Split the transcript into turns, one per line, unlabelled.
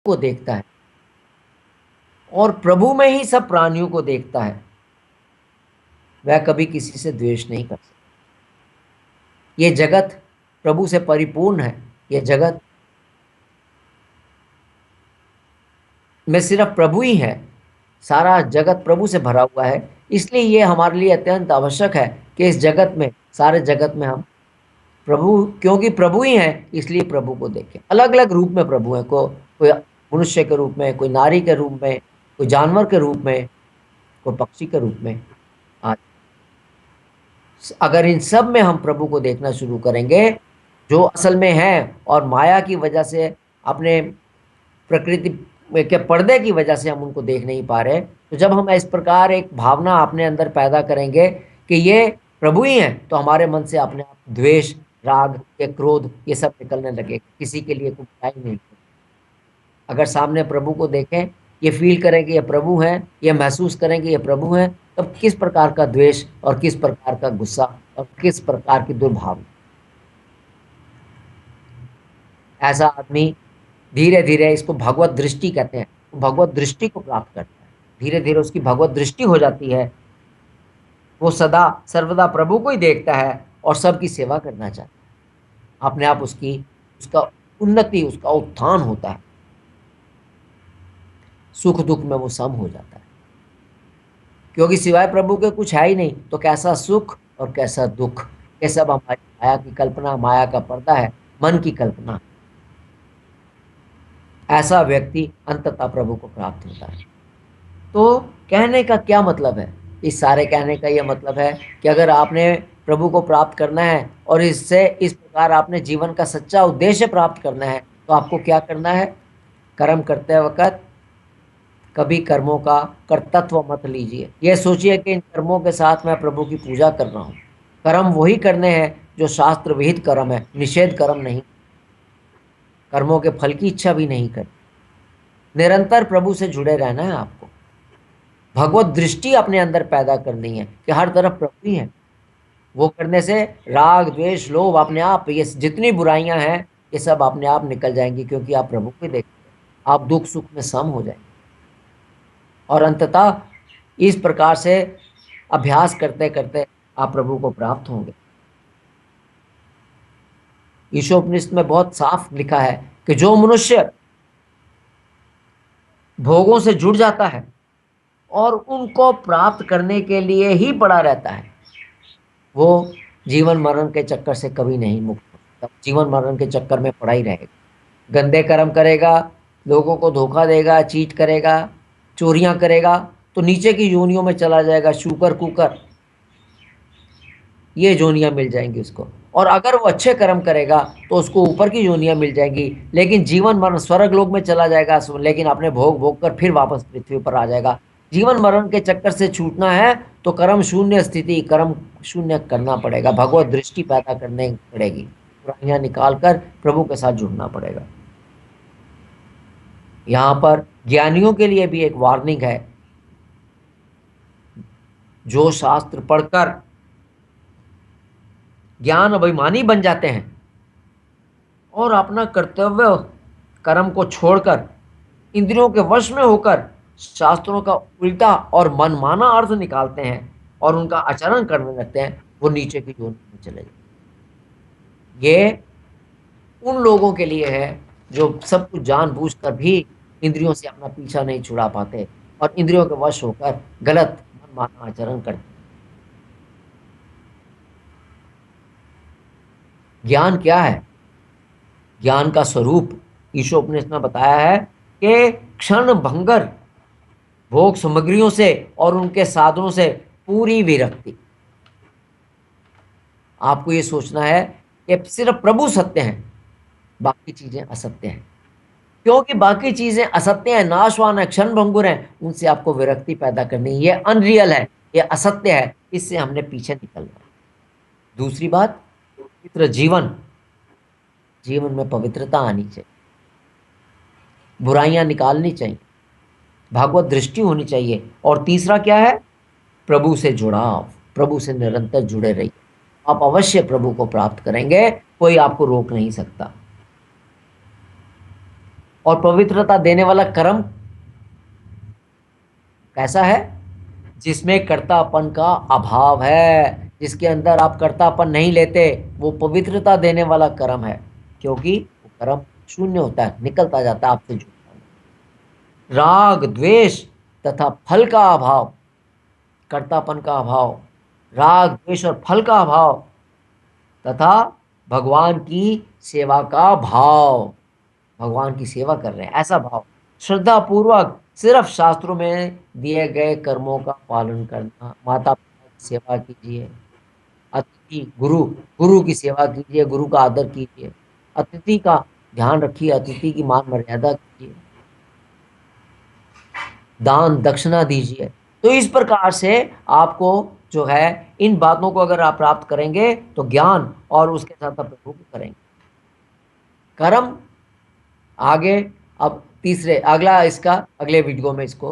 को देखता है और प्रभु में ही सब प्राणियों को देखता है, वह कभी किसी से द्वेष नहीं कर सकता। ये जगत प्रभु से परिपूर्ण है। ये जगत में सिर्फ प्रभु ही है। सारा जगत प्रभु से भरा हुआ है। इसलिए ये हमारे लिए अत्यंत आवश्यक है कि इस जगत में, सारे जगत में हम प्रभु, क्योंकि प्रभु ही है इसलिए प्रभु को देखें। अलग अलग रूप में प्रभु है, कोई मनुष्य के रूप में, कोई नारी के रूप में, कोई जानवर के रूप में, कोई पक्षी के रूप में। आज अगर इन सब में हम प्रभु को देखना शुरू करेंगे जो असल में है, और माया की वजह से, अपने प्रकृति के पर्दे की वजह से हम उनको देख नहीं पा रहे, तो जब हम इस प्रकार एक भावना अपने अंदर पैदा करेंगे कि ये प्रभु ही हैं, तो हमारे मन से अपने आप द्वेष, राग या क्रोध ये सब निकलने लगे। किसी के लिए कोई बुराई नहीं। अगर सामने प्रभु को देखें, ये फील करें कि ये प्रभु हैं, ये महसूस करें कि ये प्रभु हैं, तब किस प्रकार का द्वेष और किस प्रकार का गुस्सा और किस प्रकार की दुर्भावना, ऐसा आदमी धीरे धीरे, इसको भगवत दृष्टि कहते हैं, भगवत दृष्टि को प्राप्त करता है। धीरे धीरे उसकी भगवत दृष्टि हो जाती है। वो सदा सर्वदा प्रभु को ही देखता है और सबकी सेवा करना चाहता है। अपने आप उसका उन्नति, उसका उत्थान होता है। सुख दुख में वो सम हो जाता है, क्योंकि सिवाय प्रभु के कुछ है ही नहीं। तो कैसा सुख और कैसा दुख, ये सब हमारी माया की कल्पना, माया का पर्दा है, मन की कल्पना। ऐसा व्यक्ति अंततः प्रभु को प्राप्त होता है। तो कहने का क्या मतलब है? इस सारे कहने का यह मतलब है कि अगर आपने प्रभु को प्राप्त करना है और इससे इस प्रकार आपने जीवन का सच्चा उद्देश्य प्राप्त करना है, तो आपको क्या करना है? कर्म करते वक्त कभी कर्मों का कर्तृत्व मत लीजिए। यह सोचिए कि इन कर्मों के साथ मैं प्रभु की पूजा कर रहा हूँ। कर्म वही करने हैं जो शास्त्र विहित कर्म है, निषेध कर्म नहीं। कर्मों के फल की इच्छा भी नहीं कर। निरंतर प्रभु से जुड़े रहना है आपको। भगवत दृष्टि अपने अंदर पैदा करनी है कि हर तरफ प्रभु ही है। वो करने से राग द्वेष लोभ अपने आप, ये जितनी बुराइयां हैं, ये सब अपने आप निकल जाएंगी, क्योंकि आप प्रभु को देखते हैं। आप दुख सुख में सम हो जाएंगे और अंततः इस प्रकार से अभ्यास करते करते आप प्रभु को प्राप्त होंगे। ईशोपनिषद में बहुत साफ लिखा है कि जो मनुष्य भोगों से जुड़ जाता है और उनको प्राप्त करने के लिए ही पड़ा रहता है, वो जीवन मरण के चक्कर से कभी नहीं मुक्त होता। जीवन मरण के चक्कर में पड़ा ही रहेगा। गंदे कर्म करेगा, लोगों को धोखा देगा, चीट करेगा, चोरियां करेगा, तो नीचे की योनियों में चला जाएगा। शूकर कुकर, ये जोनियां मिल जाएंगी उसको। और अगर वो अच्छे कर्म करेगा तो उसको ऊपर की जोनियां मिल जाएंगी, लेकिन जीवन मरण स्वर्ग लोक में चला जाएगा, लेकिन अपने भोग भोग कर फिर वापस पृथ्वी पर आ जाएगा। जीवन मरण के चक्कर से छूटना है तो कर्म शून्य स्थिति, कर्म शून्य करना पड़ेगा। भगवत दृष्टि पैदा करने पड़ेगी, बुराइयां निकाल कर प्रभु के साथ जुड़ना पड़ेगा। यहाँ पर ज्ञानियों के लिए भी एक वार्निंग है, जो शास्त्र पढ़कर ज्ञान अभिमानी बन जाते हैं और अपना कर्तव्य कर्म को छोड़कर इंद्रियों के वश में होकर शास्त्रों का उल्टा और मनमाना अर्थ निकालते हैं और उनका आचरण करने लगते हैं, वो नीचे की जोन में चले जाते। ये उन लोगों के लिए है जो सब कुछ जानबूझकर भी इंद्रियों से अपना पीछा नहीं छुड़ा पाते और इंद्रियों के वश होकर गलत मनमाना आचरण करते। ज्ञान क्या है? ज्ञान का स्वरूप ईशोपनिषद ने बताया है कि क्षण भंगर भोग सामग्रियों से और उनके साधनों से पूरी विरक्ति। आपको ये सोचना है कि सिर्फ प्रभु सत्य हैं, बाकी चीजें असत्य हैं। क्योंकि बाकी चीजें असत्य हैं, नाशवान है, क्षण भंगुर हैं, उनसे आपको विरक्ति पैदा करनी है। ये अनरियल है, ये असत्य है, इससे हमने पीछे निकलना है। दूसरी बात, पवित्र जीवन, जीवन में पवित्रता आनी चाहिए, बुराइयां निकालनी चाहिए, भागवत दृष्टि होनी चाहिए। और तीसरा क्या है? प्रभु से जुड़ाव, प्रभु से निरंतर जुड़े रहिए। आप अवश्य प्रभु को प्राप्त करेंगे, कोई आपको रोक नहीं सकता। और पवित्रता देने वाला कर्म कैसा है? जिसमें कर्तापन का अभाव है, जिसके अंदर आप कर्तापन नहीं लेते, वो पवित्रता देने वाला कर्म है, क्योंकि वो कर्म शून्य होता है, निकलता जाता है आपसे जुड़ता है। राग द्वेष तथा फल का अभाव, कर्तापन का अभाव, राग द्वेष और फल का अभाव, तथा भगवान की सेवा का भाव, भगवान की सेवा कर रहे हैं ऐसा भाव, श्रद्धा पूर्वक सिर्फ शास्त्रों में दिए गए कर्मों का पालन करना, माता पिता की सेवा कीजिए, अतिथि गुरु गुरु की सेवा कीजिए, गुरु का आदर कीजिए, अतिथि का ध्यान रखिए, अतिथि की मान मर्यादा कीजिए, दान दक्षिणा दीजिए। तो इस प्रकार से आपको जो है, इन बातों को अगर आप प्राप्त करेंगे तो ज्ञान और उसके साथ आप प्रभु को करेंगे। कर्म आगे, अब तीसरे अगला इसका अगले वीडियो में इसको